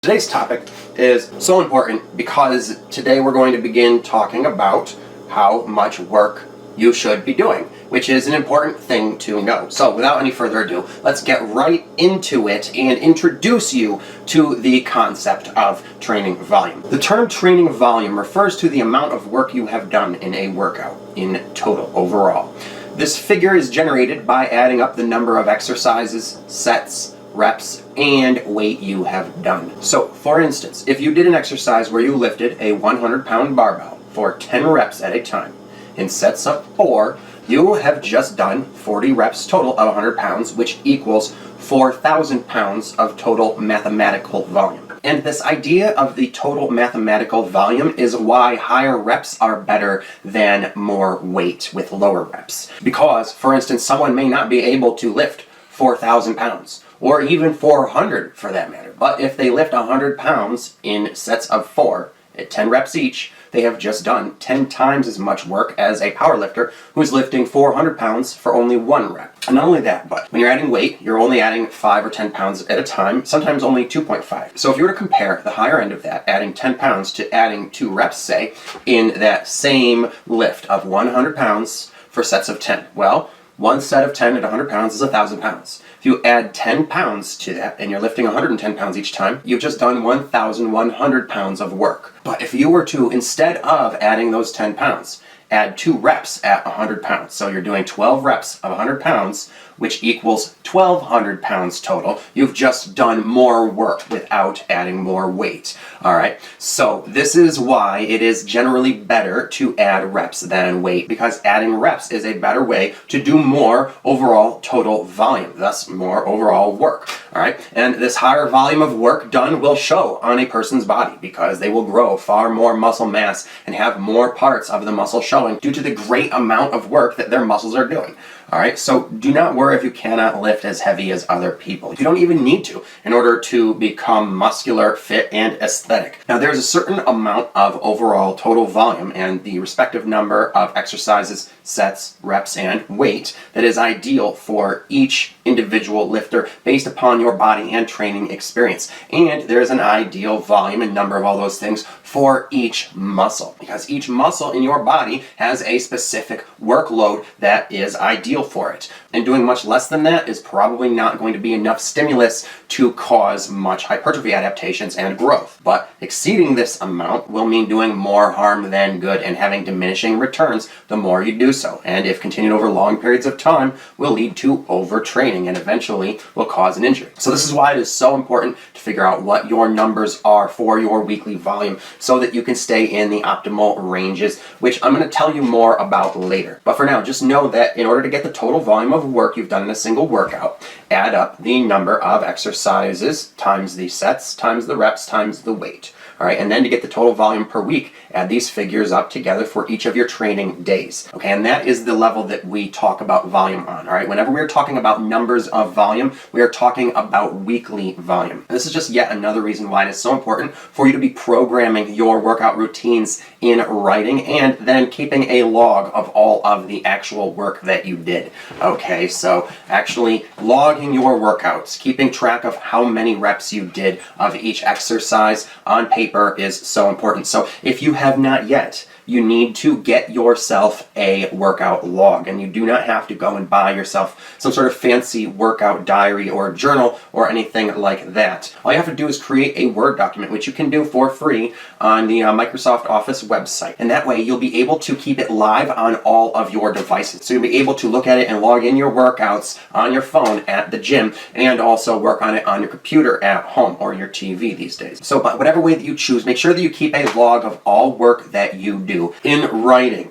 Today's topic is so important because today we're going to begin talking about how much work you should be doing, which is an important thing to know. So without any further ado, let's get right into it and introduce you to the concept of training volume. The term training volume refers to the amount of work you have done in a workout in total overall. This figure is generated by adding up the number of exercises, sets, reps, and weight you have done. So, for instance, if you did an exercise where you lifted a 100-pound barbell for 10 reps at a time in sets of 4, you have just done 40 reps total of 100 pounds, which equals 4,000 pounds of total mathematical volume. And this idea of the total mathematical volume is why higher reps are better than more weight with lower reps. Because, for instance, someone may not be able to lift 4,000 pounds, or even 400 for that matter. But if they lift 100 pounds in sets of 4 at 10 reps each, they have just done 10 times as much work as a powerlifter who's lifting 400 pounds for only 1 rep. And not only that, but when you're adding weight, you're only adding 5 or 10 pounds at a time, sometimes only 2.5. So if you were to compare the higher end of that, adding 10 pounds to adding 2 reps, say, in that same lift of 100 pounds for sets of 10, well, one set of 10 at 100 pounds is 1,000 pounds. If you add 10 pounds to that, and you're lifting 110 pounds each time, you've just done 1,100 pounds of work. But if you were to, instead of adding those 10 pounds, add 2 reps at 100 pounds, so you're doing 12 reps of 100 pounds, which equals 1,200 pounds total, you've just done more work without adding more weight. All right, so this is why it is generally better to add reps than weight, because adding reps is a better way to do more overall total volume, thus more overall work. All right, and this higher volume of work done will show on a person's body because they will grow far more muscle mass and have more parts of the muscle showing due to the great amount of work that their muscles are doing. All right, so do not worry if you cannot lift as heavy as other people. You don't even need to in order to become muscular, fit, and aesthetic. Now, there's a certain amount of overall total volume and the respective number of exercises, sets, reps, and weight that is ideal for each individual lifter based upon your body and training experience. And there's an ideal volume and number of all those things for each muscle, because each muscle in your body has a specific workload that is ideal for it. And doing much less than that is probably not going to be enough stimulus to cause much hypertrophy adaptations and growth. But exceeding this amount will mean doing more harm than good and having diminishing returns the more you do so. And if continued over long periods of time, will lead to overtraining and eventually will cause an injury. So this is why it is so important to figure out what your numbers are for your weekly volume so that you can stay in the optimal ranges, which I'm going to tell you more about later. But for now, just know that in order to get the total volume of work you've done in a single workout, add up the number of exercises times the sets times the reps times the weight. All right, and then to get the total volume per week, add these figures up together for each of your training days. Okay, and that is the level that we talk about volume on. All right, whenever we're talking about numbers of volume, we are talking about weekly volume. And this is just yet another reason why it is so important for you to be programming your workout routines in writing and then keeping a log of all of the actual work that you did. Okay, so actually logging your workouts, keeping track of how many reps you did of each exercise on paper is so important. So if you have not yet, you need to get yourself a workout log, and you do not have to go and buy yourself some sort of fancy workout diary or journal or anything like that. All you have to do is create a Word document, which you can do for free on the Microsoft Office website. And that way you'll be able to keep it live on all of your devices. So you'll be able to look at it and log in your workouts on your phone at the gym and also work on it on your computer at home or your TV these days. So but whatever way that you choose, make sure that you keep a log of all work that you do in writing.